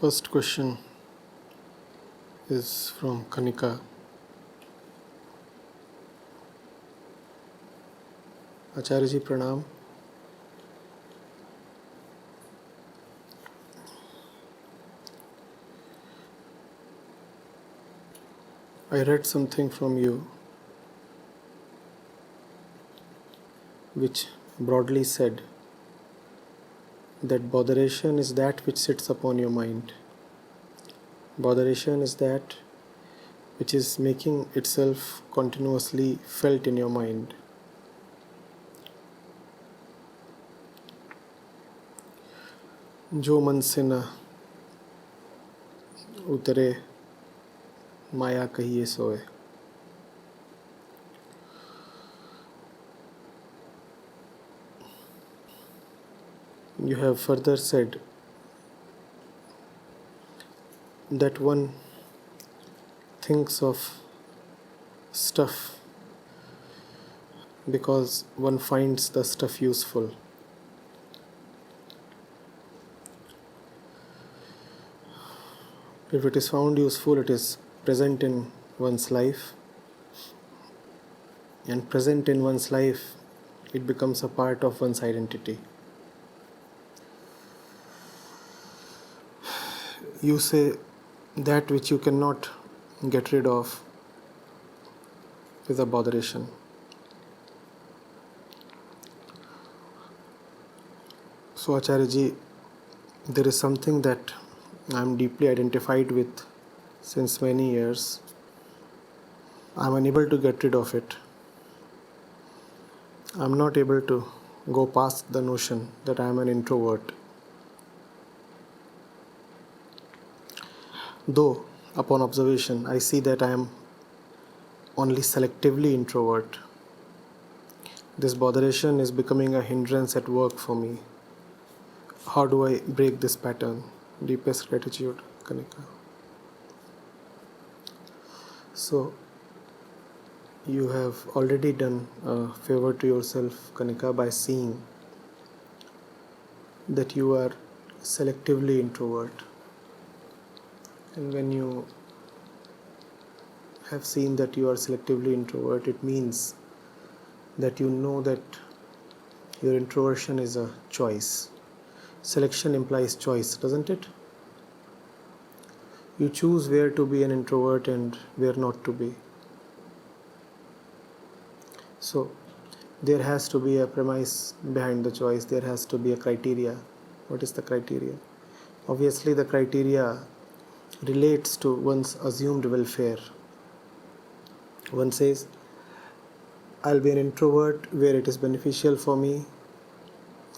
First question is from Kanika. Acharya ji Pranam. I read something from you which broadly said that botheration is that which sits upon your mind. Botheration is that which is making itself continuously felt in your mind. जो मन से न उतरे माया कहिए सोए. You have further said that one thinks of stuff because one finds the stuff useful. If it is found useful, it is present in one's life, and present in one's life, it becomes a part of one's identity. You say that which you cannot get rid of is a botheration. So Acharya ji, there is something that I am deeply identified with since many years. I am unable to get rid of it. I am not able to go past the notion that I am an introvert. Though, upon observation, I see that I am only selectively introvert. This botheration is becoming a hindrance at work for me. How do I break this pattern? Deepest gratitude, Kanika. So, you have already done a favor to yourself, Kanika, by seeing that you are selectively introvert. And when you have seen that you are selectively introvert, it means that you know that your introversion is a choice. Selection implies choice, doesn't it? You choose where to be an introvert and where not to be. So, there has to be a premise behind the choice. There has to be a criteria. What is the criteria? Obviously, the criteria relates to one's assumed welfare. One says, I'll be an introvert where it is beneficial for me,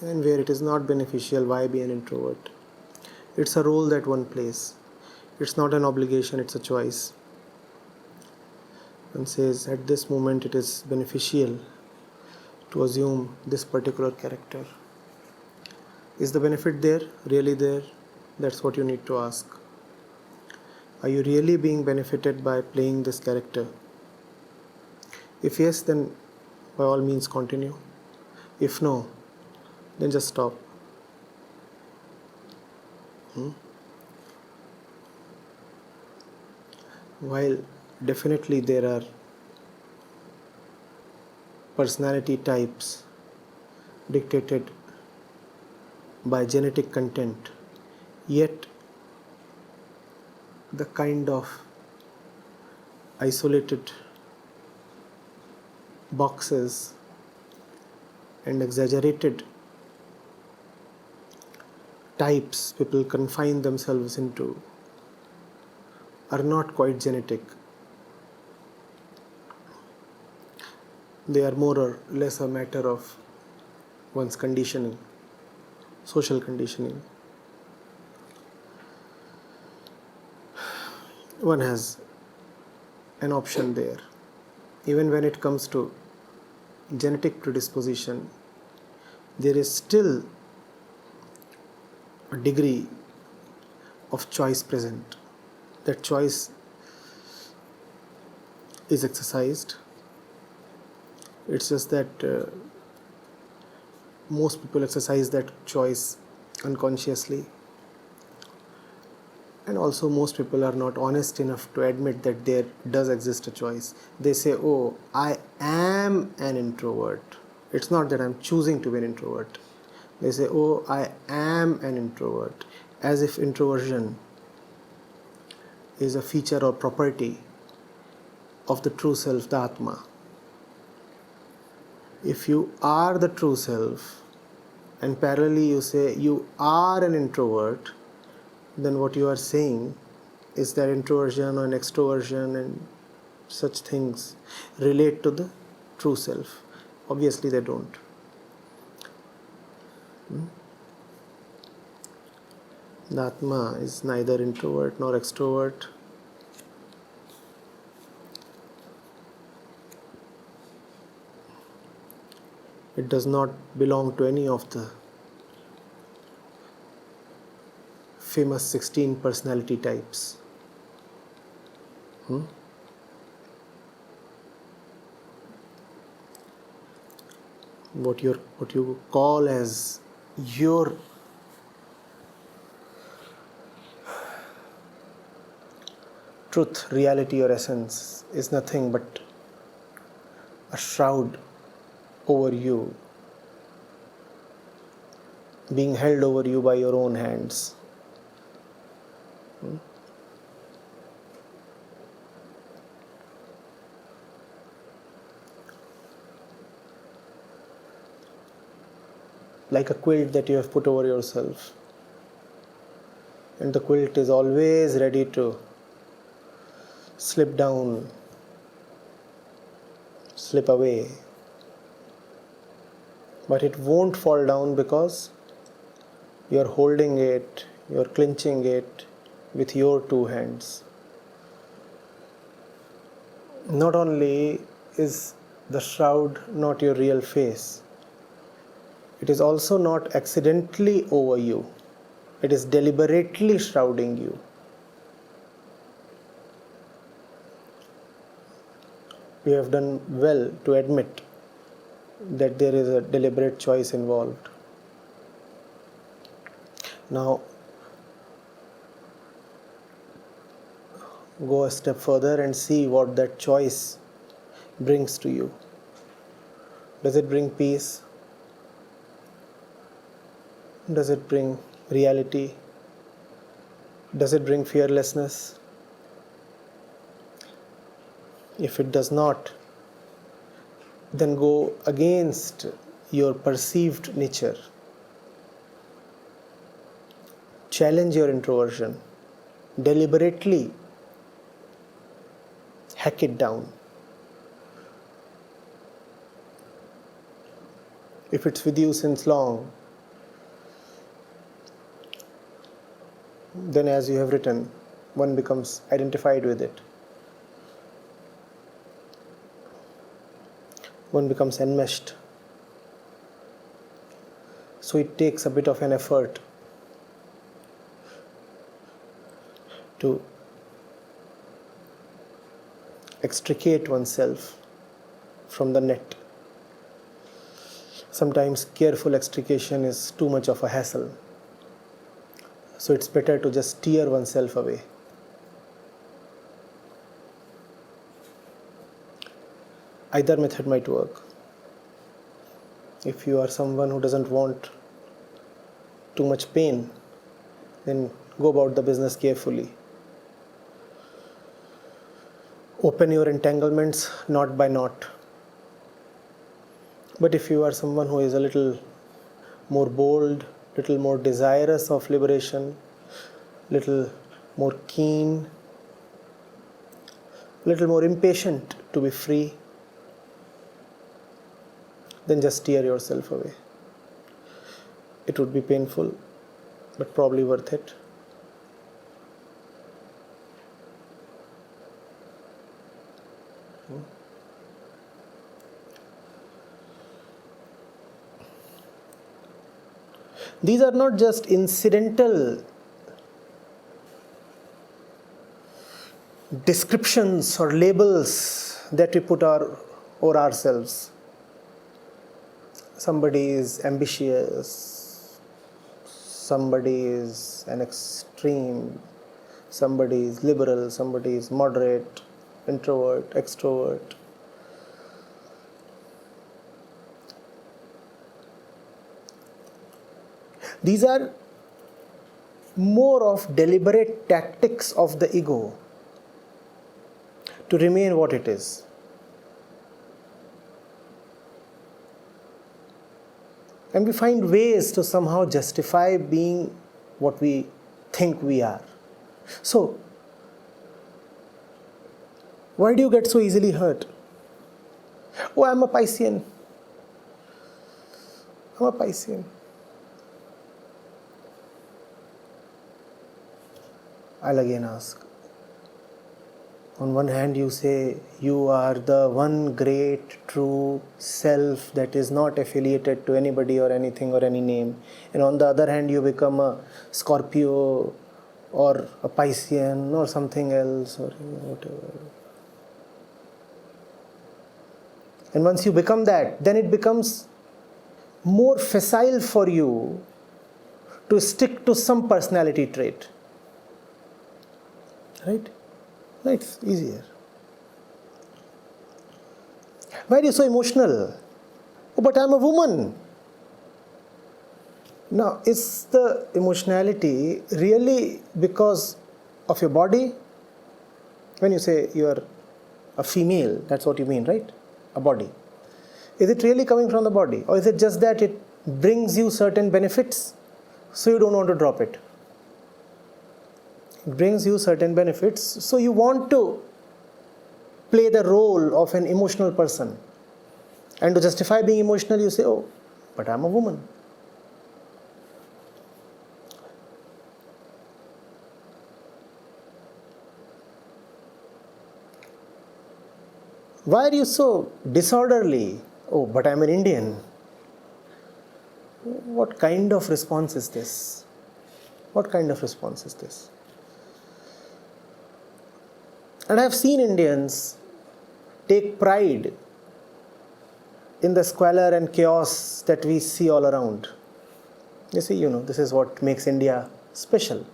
and where it is not beneficial, why be an introvert? It's a role that one plays. It's not an obligation, it's a choice. One says, at this moment it is beneficial to assume this particular character. Is the benefit there? Really there? That's what you need to ask. Are you really being benefited by playing this character? If yes, then by all means continue. If no, then just stop. While definitely there are personality types dictated by genetic content, yet the kind of isolated boxes and exaggerated types people confine themselves into are not quite genetic. They are more or less a matter of one's conditioning, social conditioning. One has an option there. Even when it comes to genetic predisposition, there is still a degree of choice present. That choice is exercised. It's just that most people exercise that choice unconsciously. And also most people are not honest enough to admit that there does exist a choice. They say, oh, I am an introvert. It's not that I'm choosing to be an introvert. They say, oh, I am an introvert, as if introversion is a feature or property of the true self, the Atma. If you are the true self and parallelly you say you are an introvert, then what you are saying is that introversion or an extroversion and such things relate to the true self. Obviously they don't. The Atma is neither introvert nor extrovert. It does not belong to any of the famous 16 personality types. What you call as your truth, reality or essence is nothing but a shroud over you, being held over you by your own hands. Like a quilt that you have put over yourself. And the quilt is always ready to slip down, slip away. But it won't fall down because you're holding it, you're clinching it with your two hands. Not only is the shroud not your real face, it is also not accidentally over you. It is deliberately shrouding you. You have done well to admit that there is a deliberate choice involved. Now, go a step further and see what that choice brings to you. Does it bring peace? Does it bring reality? Does it bring fearlessness? If it does not, then go against your perceived nature. Challenge your introversion. Deliberately hack it down. If it's with you since long, then as you have written, one becomes identified with it. One becomes enmeshed. So it takes a bit of an effort to extricate oneself from the net. Sometimes careful extrication is too much of a hassle. So it's better to just steer oneself away. Either method might work. If you are someone who doesn't want too much pain, then go about the business carefully. Open your entanglements knot by knot. But if you are someone who is a little more bold, little more desirous of liberation, little more keen, little more impatient to be free, then just steer yourself away. It would be painful, but probably worth it. These are not just incidental descriptions or labels that we put over ourselves. Somebody is ambitious, somebody is an extreme, somebody is liberal, somebody is moderate, introvert, extrovert. These are more of deliberate tactics of the ego to remain what it is. And we find ways to somehow justify being what we think we are. So, why do you get so easily hurt? Oh, I'm a Piscean. I'm a Piscean. I'll again ask. On one hand, you say you are the one great true self that is not affiliated to anybody or anything or any name. And on the other hand, you become a Scorpio or a Piscean or something else or whatever. And once you become that, then it becomes more facile for you to stick to some personality trait. Right? It's easier. Why are you so emotional? Oh, but I'm a woman. Now, is the emotionality really because of your body? When you say you're a female, that's what you mean, right? A body. Is it really coming from the body? Or is it just that it brings you certain benefits, so you don't want to drop it? It brings you certain benefits, so you want to play the role of an emotional person. And to justify being emotional, you say, oh, but I'm a woman. Why are you so disorderly? Oh, but I'm an Indian. What kind of response is this? What kind of response is this? And I have seen Indians take pride in the squalor and chaos that we see all around. You see, this is what makes India special.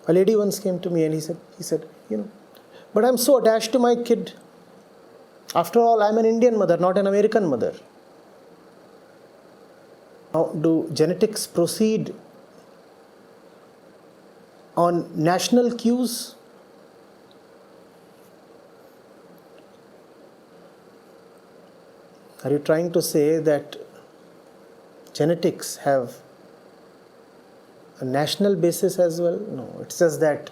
A lady once came to me and he said, but I'm so attached to my kid. After all, I'm an Indian mother, not an American mother. Now, do genetics proceed on national cues? Are you trying to say that genetics have a national basis as well? No, it's just that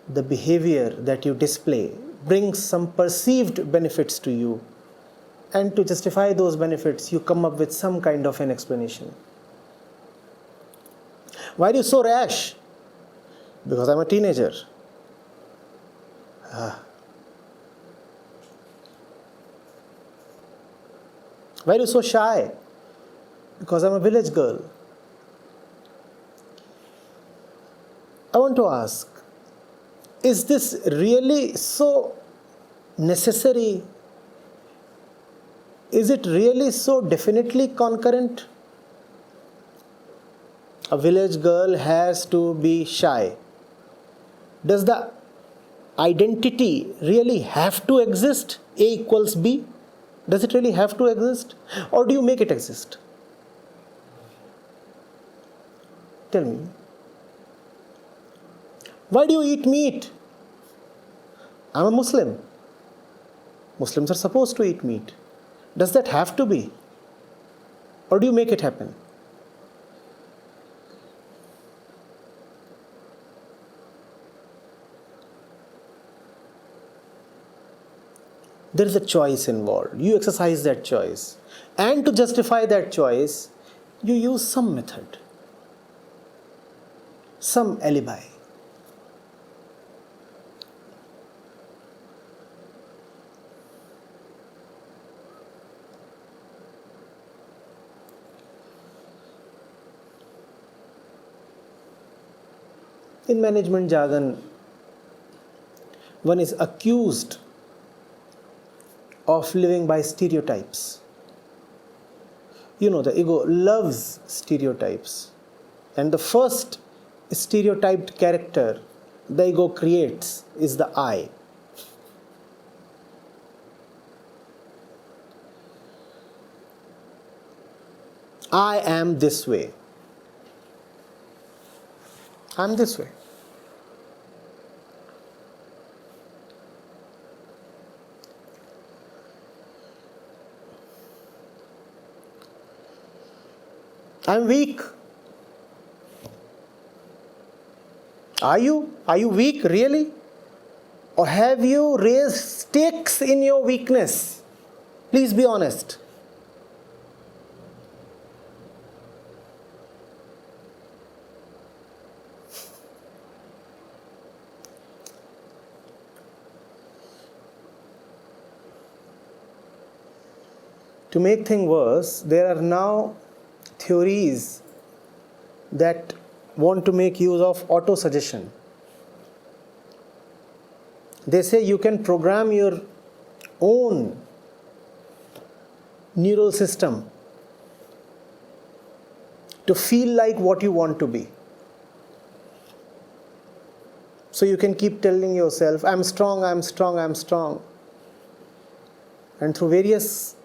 the behavior that you display brings some perceived benefits to you. And to justify those benefits, you come up with some kind of an explanation. Why are you so rash? Because I'm a teenager. Why are you so shy? Because I'm a village girl. I want to ask, is this really so necessary? Is it really so definitely concurrent? A village girl has to be shy. Does the identity really have to exist? A equals B? Does it really have to exist? Or do you make it exist? Tell me. Why do you eat meat? I'm a Muslim. Muslims are supposed to eat meat. Does that have to be? Or do you make it happen? There is a choice involved. You exercise that choice. And to justify that choice, you use some method, some alibi. In management jargon, one is accused of living by stereotypes. The ego loves stereotypes. And the first stereotyped character the ego creates is the I. I am this way. I'm this way. I'm weak. Are you? Are you weak, really? Or have you raised stakes in your weakness? Please be honest. To make things worse, there are now theories that want to make use of auto-suggestion. They say you can program your own neural system to feel like what you want to be. So you can keep telling yourself, I'm strong, I'm strong, I'm strong. And through various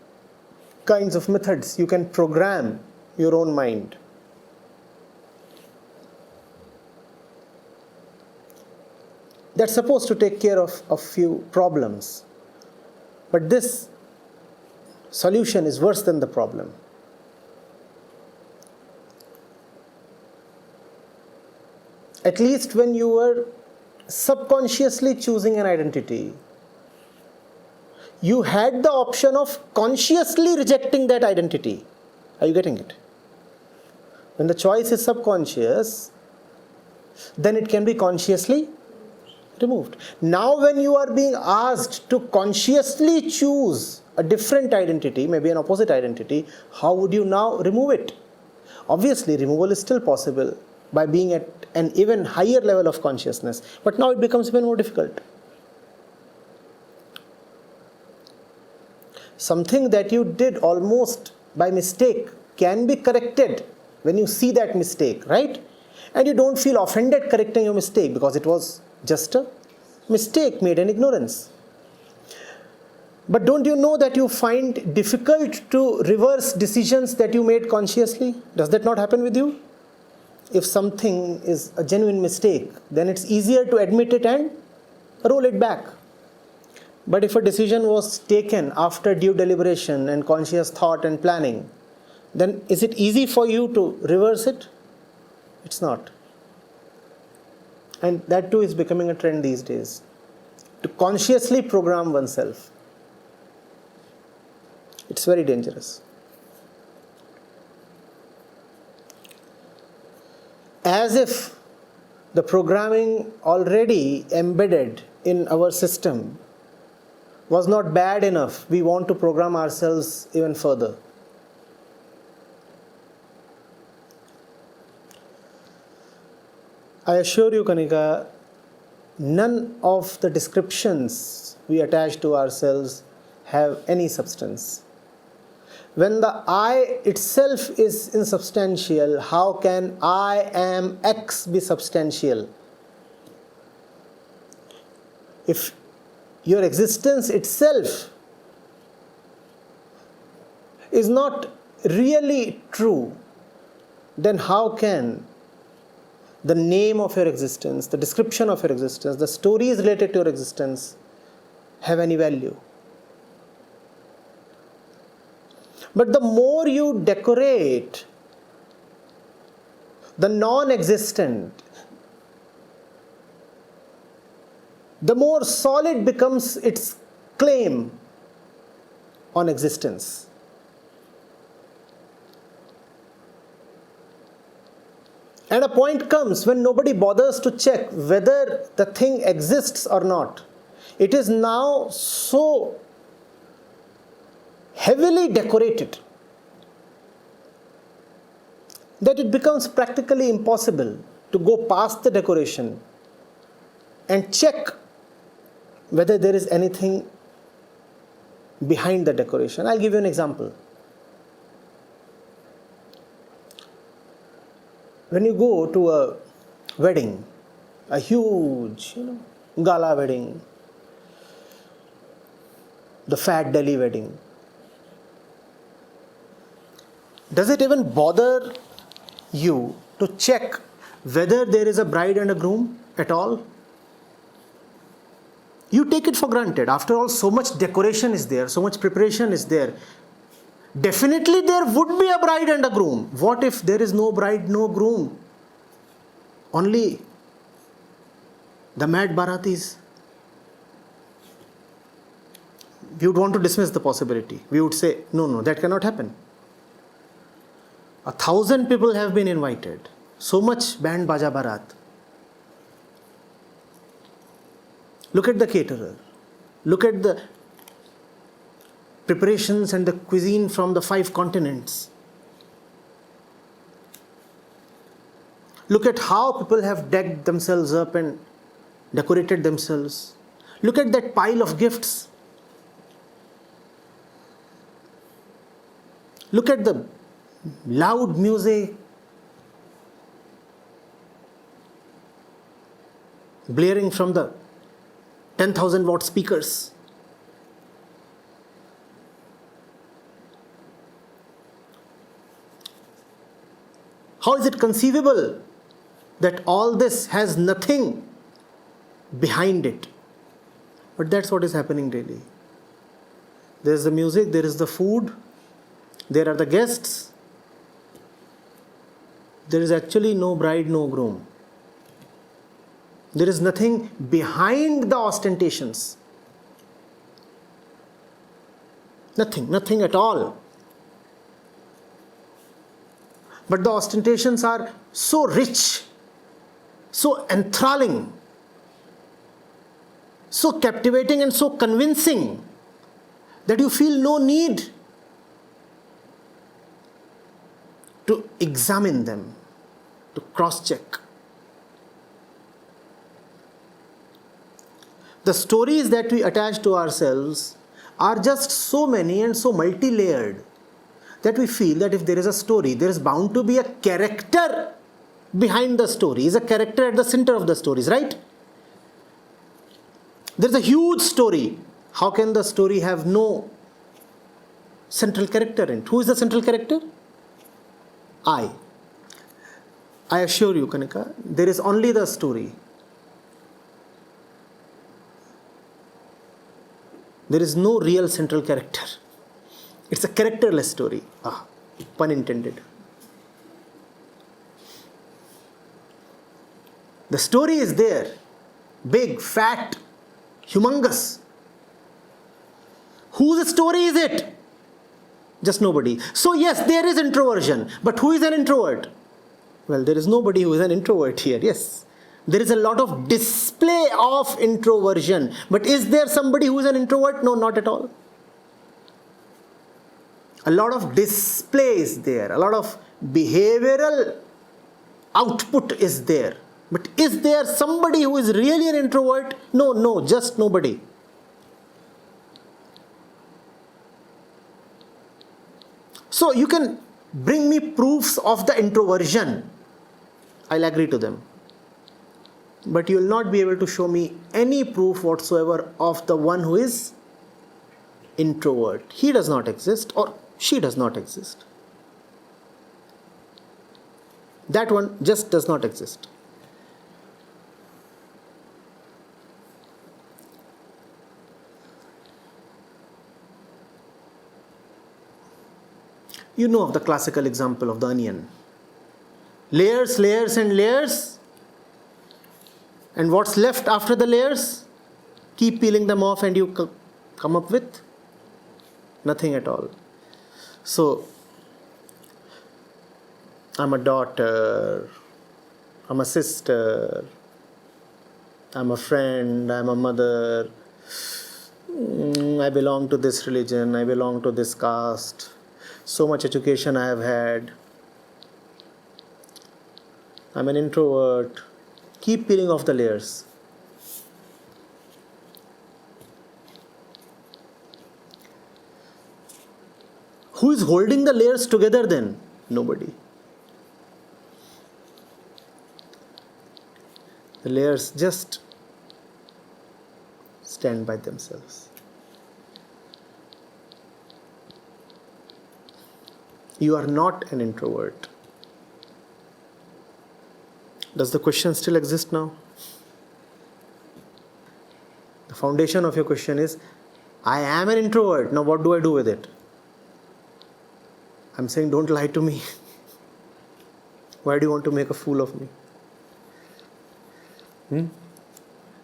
kinds of methods, you can program your own mind. That's supposed to take care of a few problems. But this solution is worse than the problem. At least when you were subconsciously choosing an identity, you had the option of consciously rejecting that identity. Are you getting it? When the choice is subconscious, then it can be consciously removed. Now when you are being asked to consciously choose a different identity, maybe an opposite identity, how would you now remove it? Obviously, removal is still possible by being at an even higher level of consciousness, but now it becomes even more difficult. Something that you did almost by mistake can be corrected when you see that mistake, right? And you don't feel offended correcting your mistake because it was just a mistake made in ignorance. But don't you know that you find difficult to reverse decisions that you made consciously? Does that not happen with you? If something is a genuine mistake, then it's easier to admit it and roll it back. But if a decision was taken after due deliberation and conscious thought and planning, then is it easy for you to reverse it? It's not. And that too is becoming a trend these days. To consciously program oneself. It's very dangerous. As if the programming already embedded in our system was not bad enough, we want to program ourselves even further. I assure you, Kanika, none of the descriptions we attach to ourselves have any substance. When the I itself is insubstantial, how can I am X be substantial? If your existence itself is not really true, then how can the name of your existence, the description of your existence, the stories related to your existence have any value? But the more you decorate the non-existent, the more solid becomes its claim on existence. And a point comes when nobody bothers to check whether the thing exists or not. It is now so heavily decorated that it becomes practically impossible to go past the decoration and check whether there is anything behind the decoration. I'll give you an example. When you go to a wedding, a huge, gala wedding, the fat Delhi wedding, does it even bother you to check whether there is a bride and a groom at all? You take it for granted. After all, so much decoration is there, so much preparation is there. Definitely there would be a bride and a groom. What if there is no bride, no groom? Only the mad Baratis. We would want to dismiss the possibility. We would say, no, that cannot happen. 1,000 people have been invited. So much band baja barat. Look at the caterer. Look at the preparations and the cuisine from the 5 continents. Look at how people have decked themselves up and decorated themselves. Look at that pile of gifts. Look at the loud music blaring from the 10,000 watt speakers. How is it conceivable that all this has nothing behind it? But that's what is happening daily. There is the music, there is the food, there are the guests. There is actually no bride, no groom. There is nothing behind the ostentations. Nothing at all. But the ostentations are so rich, so enthralling, so captivating and so convincing that you feel no need to examine them, to cross-check. The stories that we attach to ourselves are just so many and so multi-layered that we feel that if there is a story, there is bound to be a character behind the story. Is a character at the center of the stories, right? There's a huge story. How can the story have no central character in it? Who is the central character? I assure you, Kanika, there is only the story. There is no real central character. It's a characterless story. Pun intended. The story is there. Big, fat, humongous. Whose story is it? Just nobody. So yes, there is introversion. But who is an introvert? Well, there is nobody who is an introvert here. Yes. There is a lot of display of introversion. But is there somebody who is an introvert? No, not at all. A lot of display is there. A lot of behavioral output is there. But is there somebody who is really an introvert? No, just nobody. So you can bring me proofs of the introversion. I'll agree to them. But you will not be able to show me any proof whatsoever of the one who is introvert. He does not exist or she does not exist. That one just does not exist. You know of the classical example of the onion. Layers, layers and layers. And what's left after the layers? Keep peeling them off and you come up with nothing at all. So, I'm a daughter, I'm a sister, I'm a friend, I'm a mother, I belong to this religion, I belong to this caste, so much education I have had, I'm an introvert. Keep peeling off the layers. Who is holding the layers together then? Nobody. The layers just stand by themselves. You are not an introvert. Does the question still exist now? The foundation of your question is, I am an introvert. Now what do I do with it? I'm saying, don't lie to me. Why do you want to make a fool of me?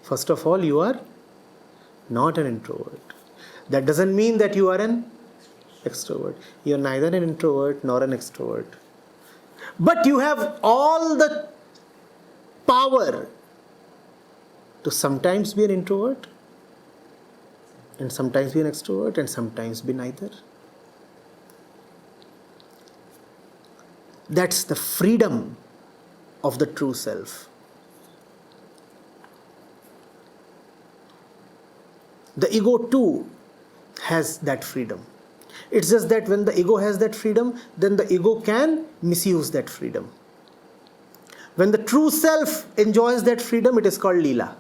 First of all, you are not an introvert. That doesn't mean that you are an extrovert. You are neither an introvert nor an extrovert. But you have all the power to sometimes be an introvert, and sometimes be an extrovert, and sometimes be neither. That's the freedom of the true self. The ego too has that freedom. It's just that when the ego has that freedom, then the ego can misuse that freedom. When the true self enjoys that freedom, it is called Leela.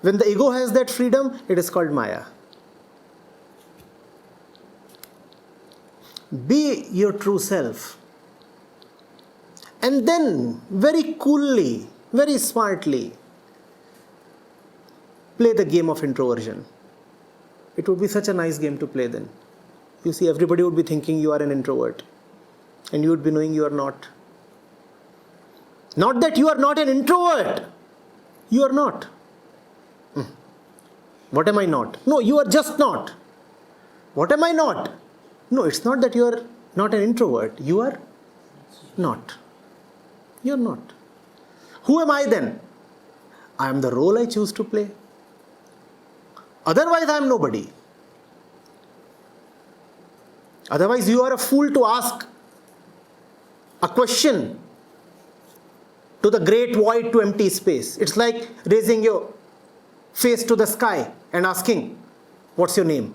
When the ego has that freedom, it is called Maya. Be your true self. And then, very coolly, very smartly, play the game of introversion. It would be such a nice game to play then. You see, everybody would be thinking you are an introvert. And you would be knowing you are not. Not that you are not an introvert. You are not. What am I not? No, you are just not. What am I not? No, it's not that you are not an introvert. You are not. You are not. Who am I then? I am the role I choose to play. Otherwise, I am nobody. Otherwise, you are a fool to ask a question to the great void, to empty space. It's like raising your face to the sky and asking, what's your name?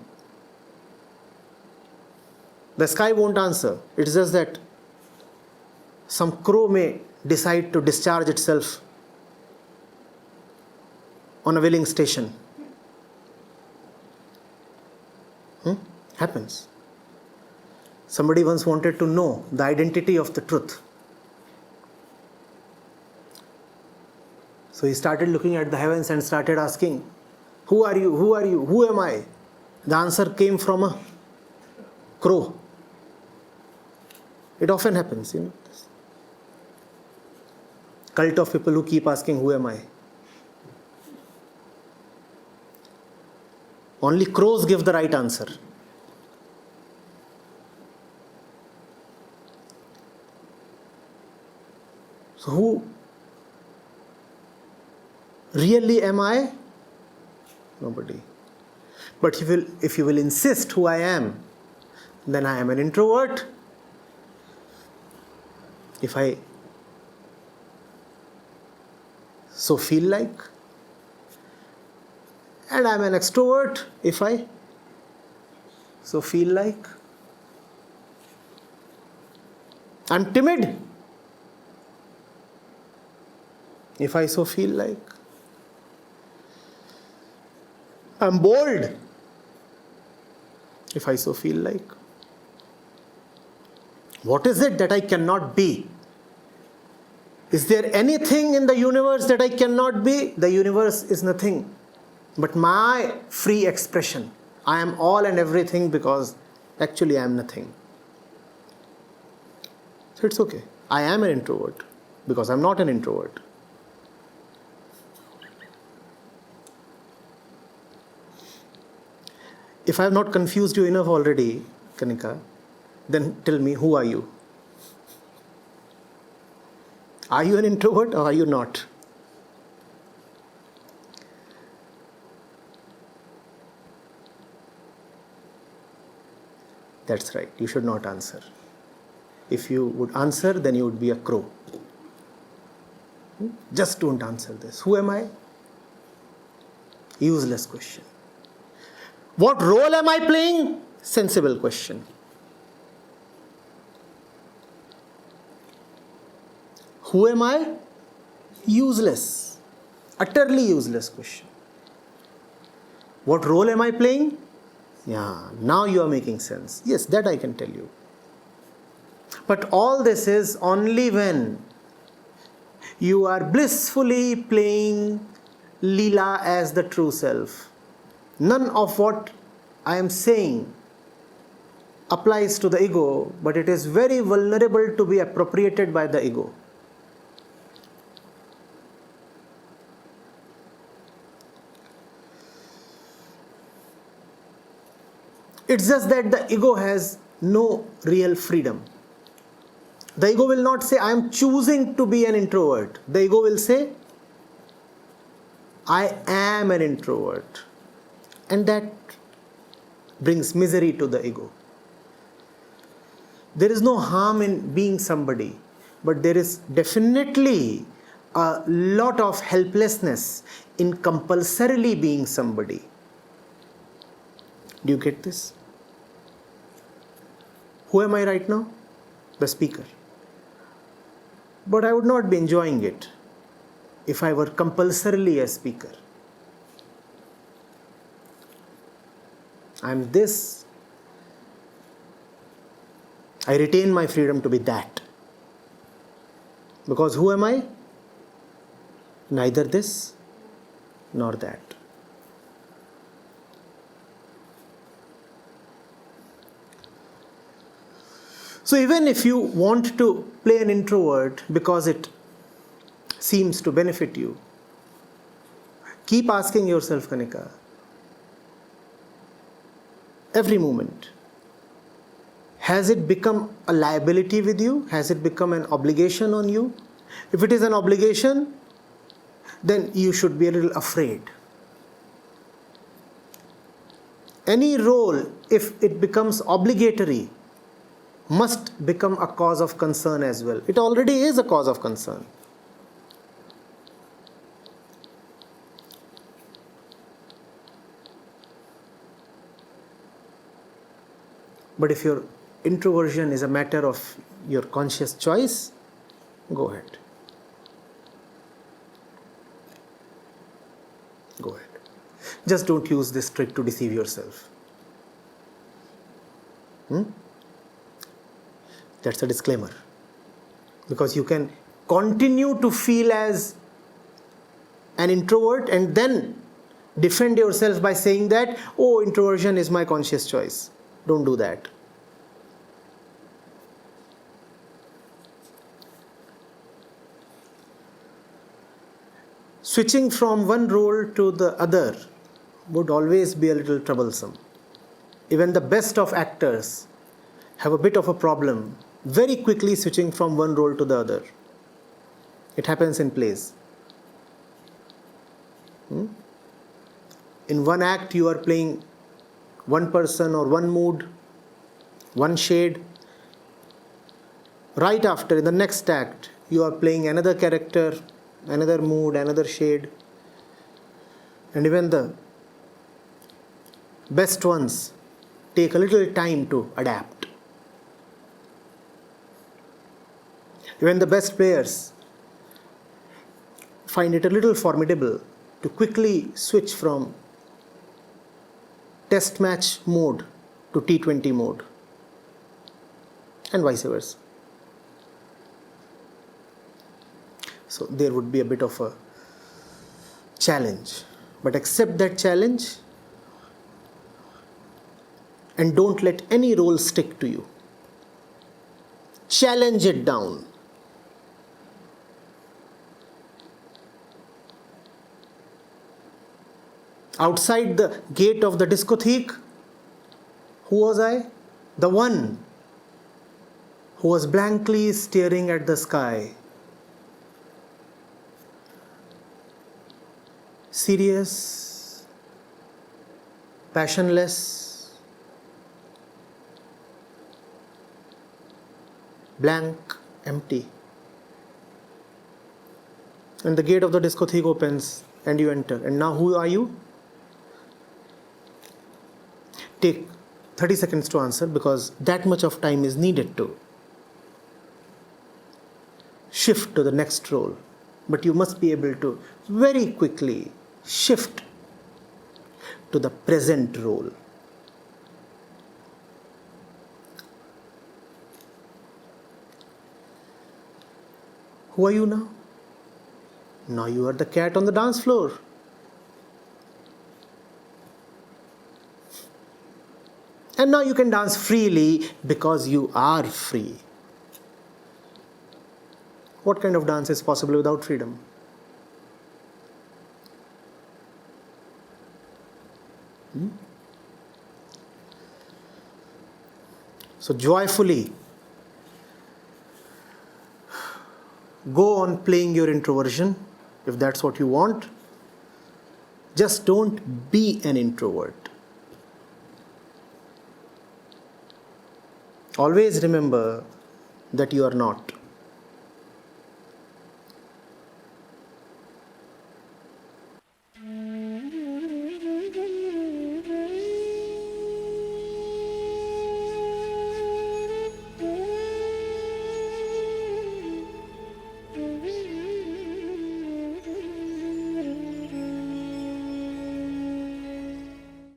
The sky won't answer. It's just that some crow may decide to discharge itself on a whaling station. Happens. Somebody once wanted to know the identity of the truth. So he started looking at the heavens and started asking, who are you? Who are you? Who am I? The answer came from a crow. It often happens, Cult of people who keep asking, who am I? Only crows give the right answer. So who really am I? Nobody. But if you will insist who I am, then I am an introvert. If I so feel like, and I am an extrovert if I so feel like. I am timid if I so feel like. I am bold if I so feel like. What is it that I cannot be? Is there anything in the universe that I cannot be? The universe is nothing but my free expression. I am all and everything because actually I am nothing. So it's okay. I am an introvert because I am not an introvert. If I have not confused you enough already, Kanika, then tell me, who are you? Are you an introvert or are you not? That's right. You should not answer. If you would answer, then you would be a crow. Just don't answer this. Who am I? Useless question. What role am I playing? Sensible question. Who am I? Useless. Utterly useless question. What role am I playing? Yeah, now you are making sense. Yes, that I can tell you. But all this is only when you are blissfully playing Leela as the true self. None of what I am saying applies to the ego, but it is very vulnerable to be appropriated by the ego. It's just that the ego has no real freedom. The ego will not say, I am choosing to be an introvert. The ego will say, I am an introvert. And that brings misery to the ego. There is no harm in being somebody, but there is definitely a lot of helplessness in compulsorily being somebody. Do you get this? Who am I right now? The speaker. But I would not be enjoying it if I were compulsorily a speaker. I am this. I retain my freedom to be that. Because who am I? Neither this nor that. So even if you want to play an introvert because it seems to benefit you, keep asking yourself, Kanika, every moment, has it become a liability with you? Has it become an obligation on you? If it is an obligation, then you should be a little afraid. Any role, if it becomes obligatory, must become a cause of concern as well. It already is a cause of concern. But if your introversion is a matter of your conscious choice, go ahead. Go ahead. Just don't use this trick to deceive yourself. That's a disclaimer. Because you can continue to feel as an introvert and then defend yourself by saying that, oh, introversion is my conscious choice. Don't do that. Switching from one role to the other would always be a little troublesome. Even the best of actors have a bit of a problem very quickly switching from one role to the other. It happens in plays. In one act you are playing one person or one mood, one shade. Right after, in the next act, you are playing another character, another mood, another shade. And even the best ones take a little time to adapt. Even the best players find it a little formidable to quickly switch from test match mode to T20 mode, and vice versa. So there would be a bit of a challenge, but accept that challenge and don't let any role stick to you. Challenge it down. Outside the gate of the discotheque, who was I? The one who was blankly staring at the sky. Serious, passionless, blank, empty. And the gate of the discotheque opens and you enter. And now who are you? Take 30 seconds to answer because that much of time is needed to shift to the next role. But you must be able to very quickly shift to the present role. Who are you now? Now you are the cat on the dance floor. And now you can dance freely because you are free. What kind of dance is possible without freedom? So joyfully go on playing your introversion if that's what you want. Just don't be an introvert. Always remember that you are not.